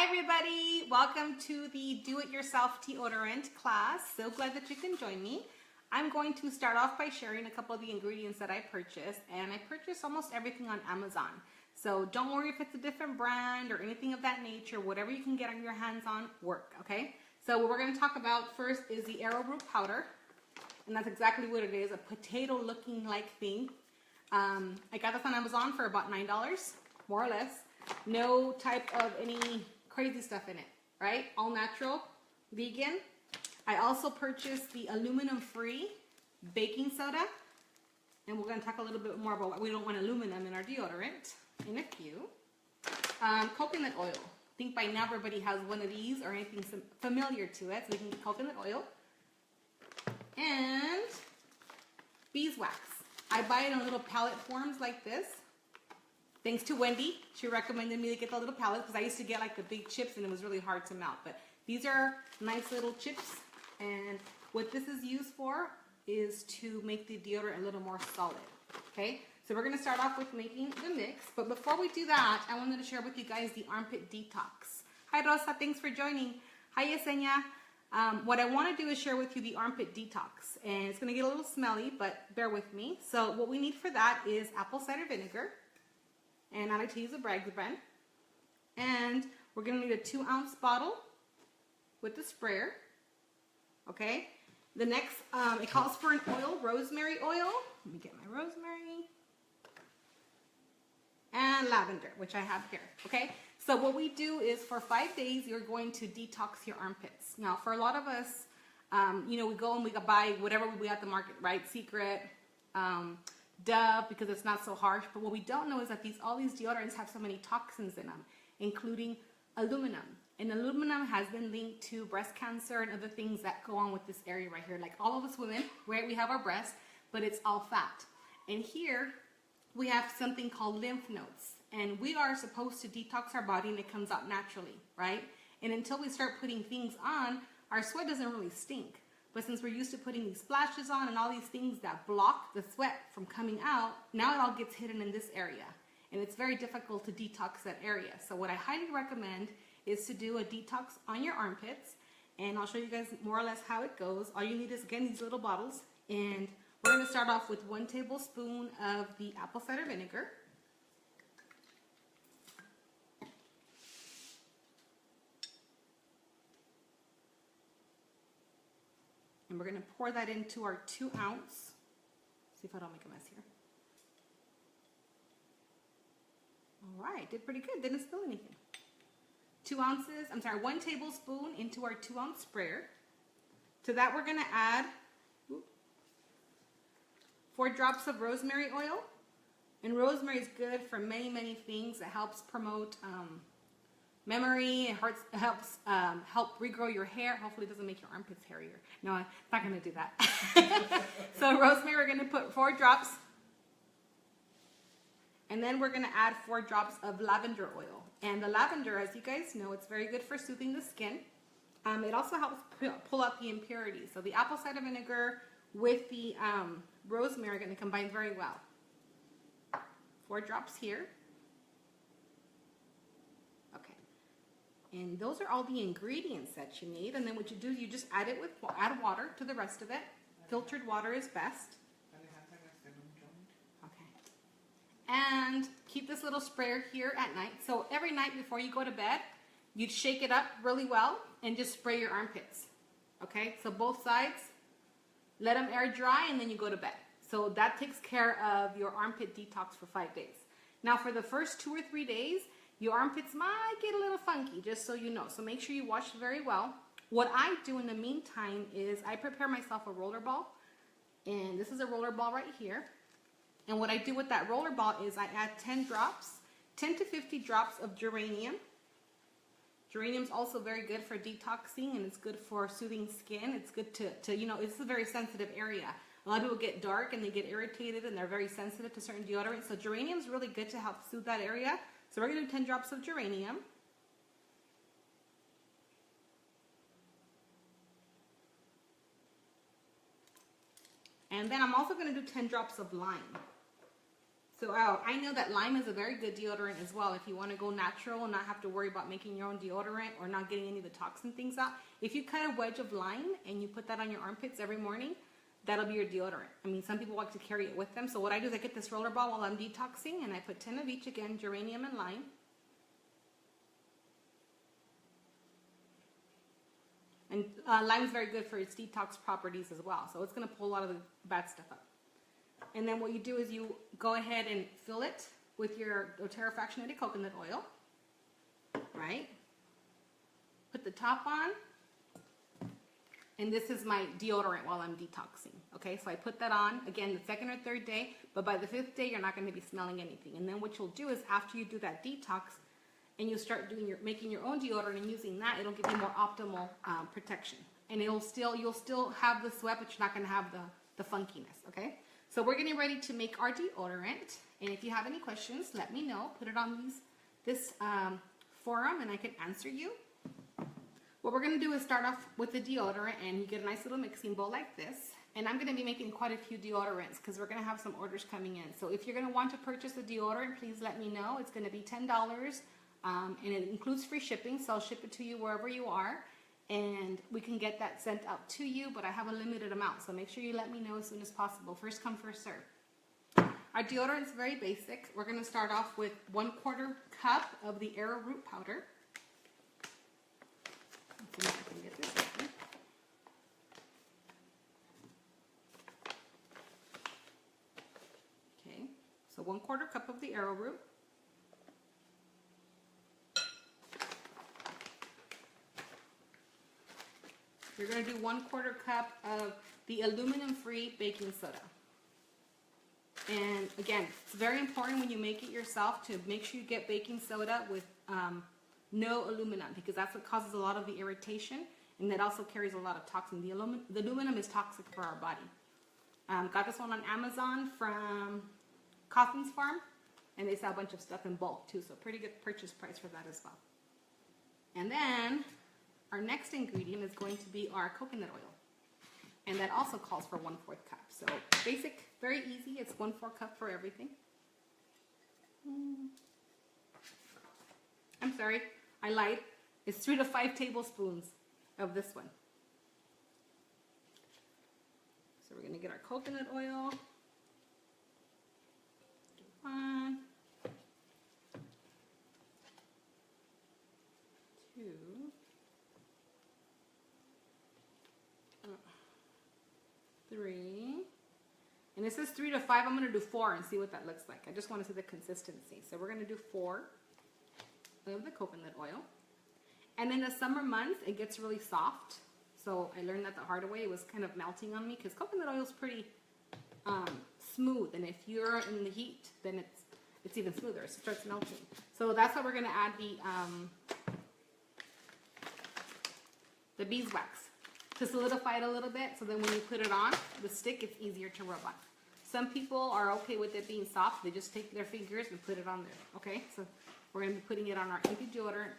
everybody, welcome to the do-it-yourself deodorant class. So glad that you can join me. I'm going to start off by sharing a couple of the ingredients that I purchased, and I purchased almost everything on Amazon. So don't worry if it's a different brand or anything of that nature. Whatever you can get on your hands on, work, okay? So what we're going to talk about first is the arrowroot powder, and that's exactly what it is, a potato-looking like thing. I got this on Amazon for about $9, more or less. No type of any crazy stuff in it, right? All natural, vegan. I also purchased the aluminum-free baking soda, and we're going to talk a little bit more about why we don't want aluminum in our deodorant in a few. Coconut oil. I think by now everybody has one of these or anything familiar to it, so we can get coconut oil. And beeswax. I buy it in little pallet forms like this. Thanks to Wendy, she recommended me to get the little pallets because I used to get like the big chips and it was really hard to melt. But these are nice little chips, and what this is used for is to make the deodorant a little more solid. Okay, so we're going to start off with making the mix. But before we do that, I wanted to share with you guys the Armpit Detox. Hi Rosa, thanks for joining. Hi Yesenia. What I want to do is share with you the Armpit Detox, and it's going to get a little smelly, but bear with me. So what we need for that is apple cider vinegar. And I like to use a Bragg's brand. And we're going to need a 2-ounce bottle with the sprayer. Okay. The next, it calls for an oil, rosemary oil. Let me get my rosemary. And lavender, which I have here. Okay. So what we do is for 5 days, you're going to detox your armpits. Now, for a lot of us, you know, we go and we buy whatever we at the market, right? Secret, Dove, because it's not so harsh. But what we don't know is that all these deodorants have so many toxins in them, including aluminum. And aluminum has been linked to breast cancer and other things that go on with this area right here. Like all of us women, right, we have our breasts, but it's all fat. And here we have something called lymph nodes. And we are supposed to detox our body, and it comes out naturally, right? And until we start putting things on, our sweat doesn't really stink. But since we're used to putting these splashes on and all these things that block the sweat from coming out, now it all gets hidden in this area. And it's very difficult to detox that area. So what I highly recommend is to do a detox on your armpits. And I'll show you guys more or less how it goes. All you need is, again, these little bottles. And we're going to start off with 1 tablespoon of the apple cider vinegar. And we're going to pour that into our 2-ounce. See if I don't make a mess here. All right, did pretty good. Didn't spill anything. 1 tablespoon into our 2-ounce sprayer. To that, we're going to add 4 drops of rosemary oil. And rosemary is good for many, many things. It helps promote memory. It helps help regrow your hair. Hopefully it doesn't make your armpits hairier. No, I'm not going to do that. So rosemary, we're going to put 4 drops. And then we're going to add 4 drops of lavender oil. And the lavender, as you guys know, it's very good for soothing the skin. It also helps pull out the impurities. So the apple cider vinegar with the rosemary are going to combine very well. 4 drops here. And those are all the ingredients that you need. And then what you do, you just add water to the rest of it. Filtered water is best. Okay. And keep this little sprayer here at night. So every night before you go to bed, you shake it up really well and just spray your armpits. Okay, so both sides, let them air dry, and then you go to bed. So that takes care of your armpit detox for 5 days. Now for the first 2 or 3 days, your armpits might get a little funky, just so you know. So make sure you wash very well. What I do in the meantime is I prepare myself a roller ball. And this is a roller ball right here. And what I do with that roller ball is I add 10 to 50 drops of geranium. Geranium is also very good for detoxing, and it's good for soothing skin. It's good to you know, it's a very sensitive area. A lot of people get dark and they get irritated and they're very sensitive to certain deodorants. So geranium is really good to help soothe that area. So we're going to do 10 drops of geranium. And then I'm also going to do 10 drops of lime. So I know that lime is a very good deodorant as well. If you want to go natural and not have to worry about making your own deodorant or not getting any of the toxin things out. If you cut a wedge of lime and you put that on your armpits every morning, that'll be your deodorant. I mean, some people like to carry it with them. So what I do is I get this roller ball while I'm detoxing and I put 10 of each again, geranium and lime. And lime is very good for its detox properties as well. So it's going to pull a lot of the bad stuff up. And then what you do is you go ahead and fill it with your doTERRA fractionated coconut oil, right? Put the top on. And this is my deodorant while I'm detoxing, okay? So I put that on, again, the second or third day, but by the 5th day, you're not going to be smelling anything. And then what you'll do is after you do that detox and you start making your own deodorant and using that, it'll give you more optimal protection. And you'll still have the sweat, but you're not going to have the funkiness, okay? So we're getting ready to make our deodorant. And if you have any questions, let me know. Put it on this forum and I can answer you. What we're going to do is start off with the deodorant, and you get a nice little mixing bowl like this. And I'm going to be making quite a few deodorants because we're going to have some orders coming in. So if you're going to want to purchase a deodorant, please let me know. It's going to be $10 and it includes free shipping. So I'll ship it to you wherever you are and we can get that sent out to you, but I have a limited amount. So make sure you let me know as soon as possible. First come, first serve. Our deodorant is very basic. We're going to start off with 1/4 cup of the arrowroot powder. Let's see if I can get this open. Okay, so 1/4 cup of the arrowroot. You're going to do 1/4 cup of the aluminum-free baking soda. And again, it's very important when you make it yourself to make sure you get baking soda with no aluminum, because that's what causes a lot of the irritation, and that also carries a lot of toxin. The aluminum is toxic for our body. Got this one on Amazon from Cawthon's Farm, and they sell a bunch of stuff in bulk too, so pretty good purchase price for that as well. And then our next ingredient is going to be our coconut oil, and that also calls for 1/4 cup. So basic, very easy. It's 1/4 cup for everything. I'm sorry, I lied. It's 3 to 5 tablespoons of this one. So we're going to get our coconut oil. 1, 2, 3. And it says 3 to 5. I'm going to do 4 and see what that looks like. I just want to see the consistency. So we're going to do 4 of the coconut oil. And in the summer months, it gets really soft. So I learned that the hard way. It was kind of melting on me because coconut oil is pretty smooth. And if you're in the heat, then it's even smoother. It starts melting. So that's why we're going to add the beeswax to solidify it a little bit. So then when you put it on the stick, it's easier to rub on. Some people are okay with it being soft. They just take their fingers and put it on there. Okay, so we're going to be putting it on our empty deodorant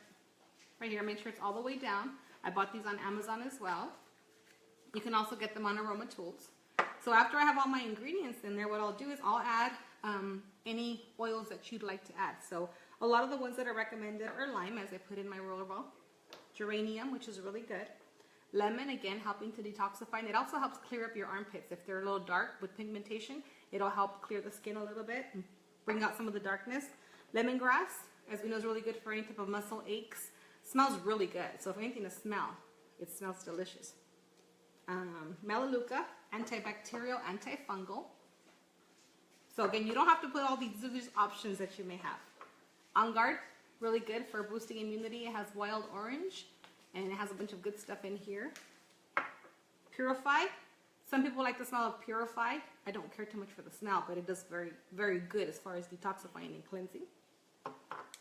right here. Make sure it's all the way down. I bought these on Amazon as well. You can also get them on Aroma Tools. So after I have all my ingredients in there, what I'll do is I'll add any oils that you'd like to add. So a lot of the ones that are recommended are lime, as I put in my roller ball. Geranium, which is really good. Lemon, again, helping to detoxify. And it also helps clear up your armpits. If they're a little dark with pigmentation, it'll help clear the skin a little bit and bring out some of the darkness. Lemongrass, as we know, is really good for any type of muscle aches. Smells really good. So if anything to smell, it smells delicious. Melaleuca, antibacterial, antifungal. So again, you don't have to put all these options that you may have. On Guard, really good for boosting immunity. It has wild orange, and it has a bunch of good stuff in here. Purify. Some people like the smell of Purify. I don't care too much for the smell, but it does very, very good as far as detoxifying and cleansing.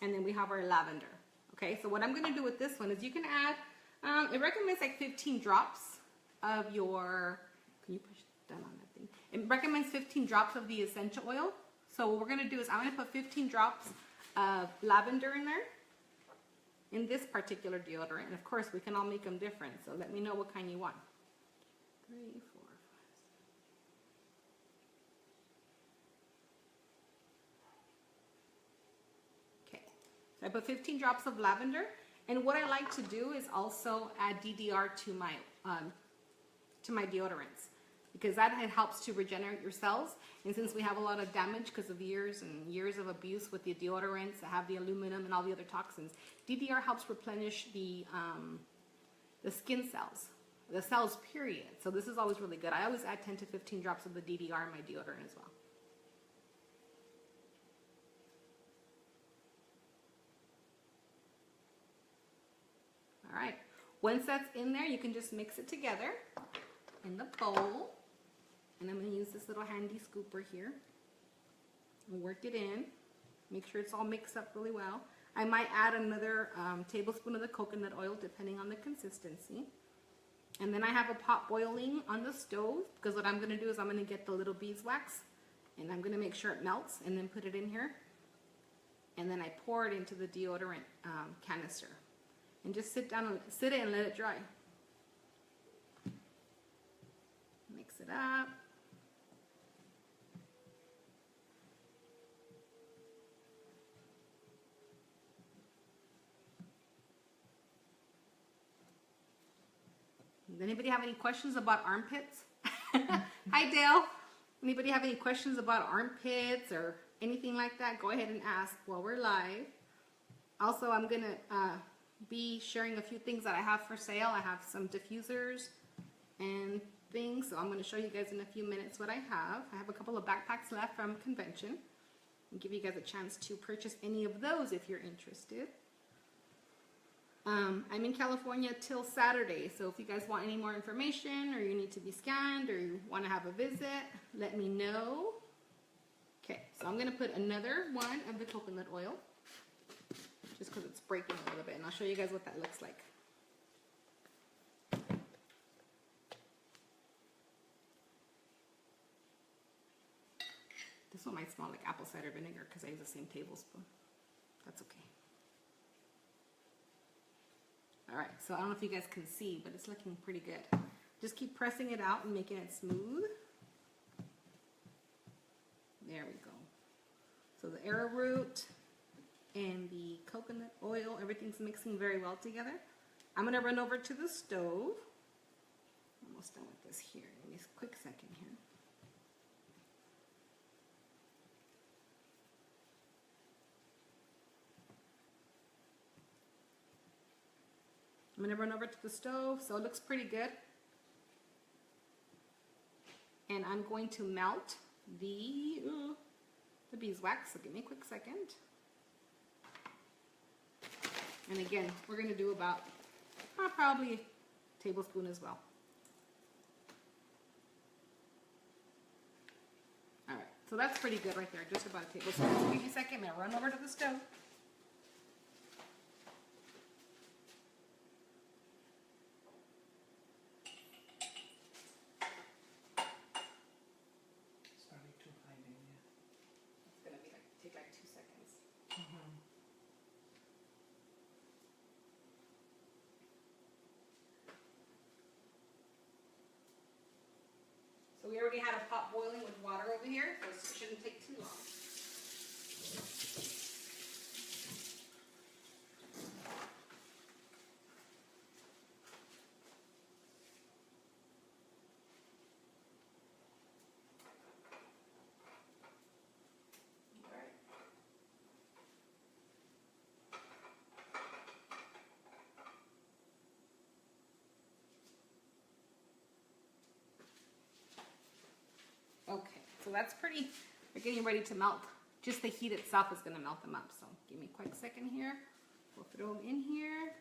And then we have our lavender. Okay, so what I'm going to do with this one is you can add, it recommends like 15 drops of your, can you push down on that thing? It recommends 15 drops of the essential oil. So what we're going to do is I'm going to put 15 drops of lavender in there, in this particular deodorant. And of course, we can all make them different. So let me know what kind you want. 3, 4, 5, 6. So I put 15 drops of lavender. And what I like to do is also add DDR to my deodorants, because that helps to regenerate your cells. And since we have a lot of damage because of years and years of abuse with the deodorants that have the aluminum and all the other toxins, DDR helps replenish the skin cells, the cells period. So this is always really good. I always add 10 to 15 drops of the DDR in my deodorant as well. All right, once that's in there, you can just mix it together in the bowl. And I'm going to use this little handy scooper here and work it in. Make sure it's all mixed up really well. I might add another tablespoon of the coconut oil depending on the consistency. And then I have a pot boiling on the stove, because what I'm going to do is I'm going to get the little beeswax and I'm going to make sure it melts and then put it in here. And then I pour it into the deodorant canister. And just sit it and let it dry. Mix it up. Does anybody have any questions about armpits? Hi, Dale. Anybody have any questions about armpits or anything like that? Go ahead and ask while we're live. Also, I'm going to be sharing a few things that I have for sale. I have some diffusers and things, so I'm going to show you guys in a few minutes what I have. I have a couple of backpacks left from convention. I'll give you guys a chance to purchase any of those if you're interested. I'm in California till Saturday, so if you guys want any more information, or you need to be scanned, or you want to have a visit, let me know. Okay, so I'm going to put another one of the coconut oil, just because it's breaking a little bit, and I'll show you guys what that looks like. This one might smell like apple cider vinegar because I use the same tablespoon. That's okay. Alright, so I don't know if you guys can see, but it's looking pretty good. Just keep pressing it out and making it smooth. There we go. So the arrowroot and the coconut oil, everything's mixing very well together. I'm going to run over to the stove. Almost done with this here. Give me a quick second here. I'm going to run over to the stove, so it looks pretty good. And I'm going to melt the beeswax, so give me a quick second. And again, we're going to do about probably a tablespoon as well. Alright, so that's pretty good right there, just about a tablespoon. So give me a second, I'm going to run over to the stove. So we already had a pot boiling with water over here, so it shouldn't take too long. Okay, so that's pretty, they're getting ready to melt. Just the heat itself is going to melt them up. So give me a quick second here. We'll throw them in here.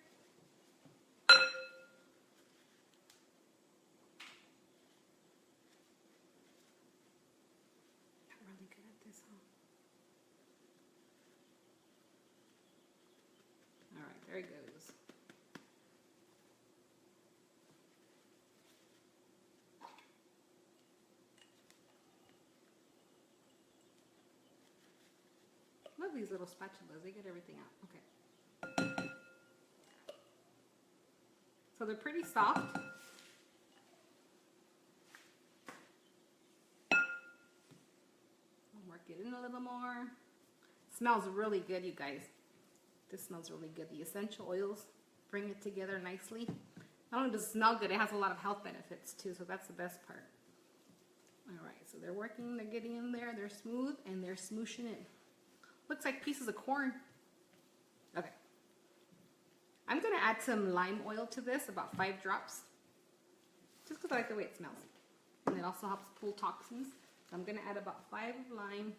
Not really good at this, huh? All right, there it goes. Love these little spatulas, they get everything out. Okay. So they're pretty soft. I'll work it in a little more. Smells really good, you guys. This smells really good. The essential oils bring it together nicely. Not only does it smell good, it has a lot of health benefits too, so that's the best part. All right, so they're working, they're getting in there, they're smooth, and they're smooshing it. Looks like pieces of corn. Okay. I'm gonna add some lime oil to this, about 5 drops, just because I like the way it smells. And it also helps pull toxins. So I'm gonna add about 5 of lime.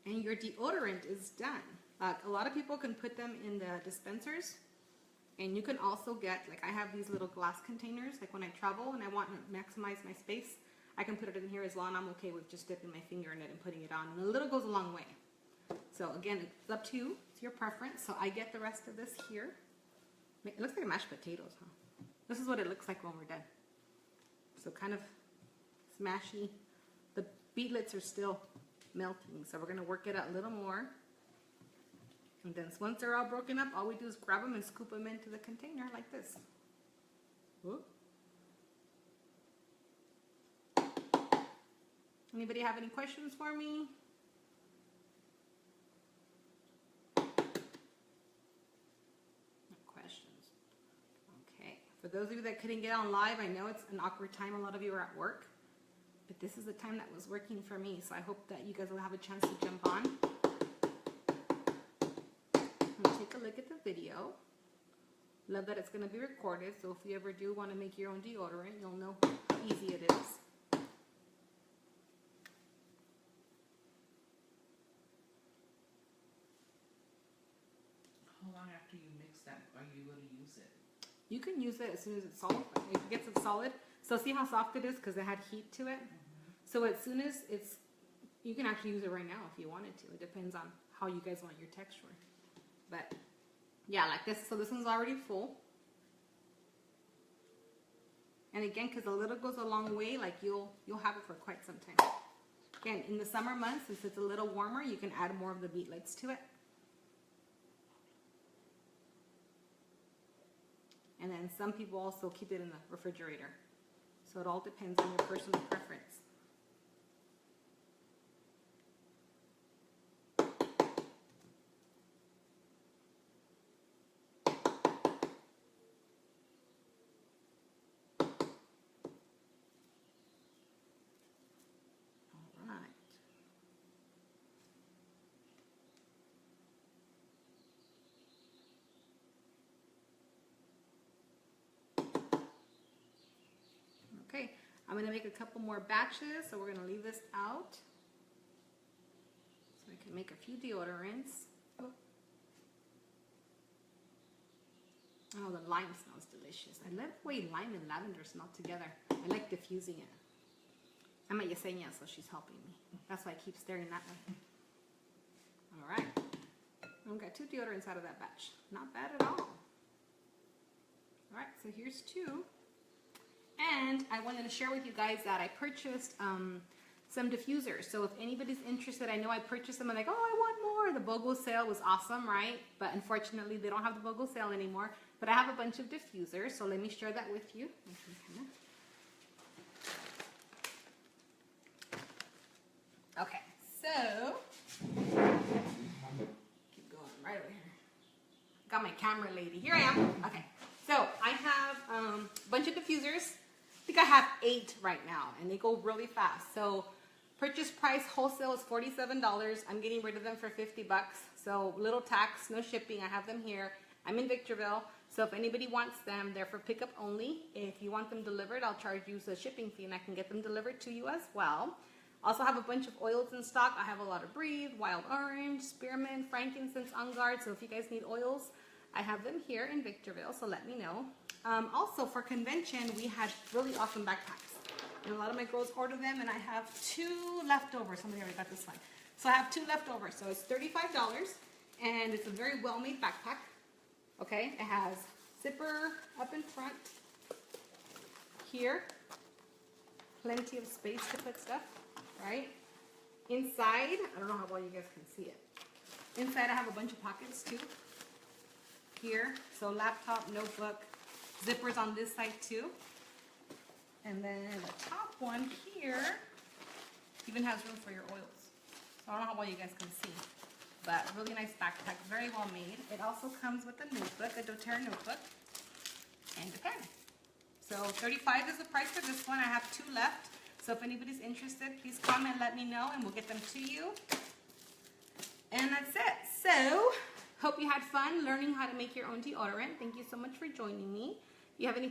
And your deodorant is done. A lot of people can put them in the dispensers, and you can also get, like I have these little glass containers, like when I travel and I want to maximize my space, I can put it in here as well, and I'm okay with just dipping my finger in it and putting it on, and a little goes a long way. So again, it's up to you, it's your preference. So I get the rest of this here. It looks like mashed potatoes, huh? This is what it looks like when we're done. So kind of smashy. The beetlets are still melting, so we're going to work it out a little more. And then once they're all broken up, all we do is grab them and scoop them into the container like this. Whoop. Anybody have any questions for me? No questions. Okay. For those of you that couldn't get on live, I know it's an awkward time. A lot of you are at work. But this is the time that was working for me, so I hope that you guys will have a chance to jump on and take a look at the video. Love that it's going to be recorded, so if you ever do want to make your own deodorant, you'll know how easy it is. How long after you mix that are you able to use it? You can use it as soon as it's solid. If it gets it solid, so see how soft it is because it had heat to it. So as soon as it's, you can actually use it right now if you wanted to. It depends on how you guys want your texture. But yeah, like this. So this one's already full. And again, because a little goes a long way, like you'll have it for quite some time. Again, in the summer months, since it's a little warmer, you can add more of the beetlets to it. And then some people also keep it in the refrigerator. So it all depends on your personal preference. All right. Okay, I'm going to make a couple more batches, so we're going to leave this out. So I can make a few deodorants. Oh, the lime smells delicious. I love the way lime and lavender smell together. I like diffusing it. I'm at Yesenia, so she's helping me. That's why I keep staring that way. All right. I've got 2 deodorants out of that batch. Not bad at all. All right, so here's 2. And I wanted to share with you guys that I purchased some diffusers. So if anybody's interested, I know I purchased them and like, oh, I want more. The BOGO sale was awesome, right? But unfortunately, they don't have the BOGO sale anymore. But I have a bunch of diffusers, so let me share that with you. Okay, so keep going right over here. Got my camera lady. Here I am. Okay, so I have a bunch of diffusers. I think I have 8 right now, and they go really fast. So purchase price wholesale is $47. I'm getting rid of them for $50. So little tax, no shipping. I have them here. I'm in Victorville. So if anybody wants them, they're for pickup only. If you want them delivered, I'll charge you a shipping fee, and I can get them delivered to you as well. Also have a bunch of oils in stock. I have a lot of Breathe, Wild Orange, Spearmint, Frankincense, On Guard. So if you guys need oils, I have them here in Victorville, so let me know. Also for convention, we had really awesome backpacks. And a lot of my girls order them, and I have 2 leftovers. Somebody already got this one. So I have 2 leftovers. So it's $35, and it's a very well-made backpack. Okay, it has zipper up in front here. Plenty of space to put stuff, right? Inside, I don't know how well you guys can see it. Inside I have a bunch of pockets too. Here, so laptop, notebook, zippers on this side too. And then the top one here even has room for your oils. So I don't know how well you guys can see, but really nice backpack, very well made. It also comes with a notebook, a doTERRA notebook, and a pen. So $35 is the price for this one. I have 2 left. So if anybody's interested, please comment, let me know, and we'll get them to you. And that's it. So hope you had fun learning how to make your own deodorant. Thank you so much for joining me. You have any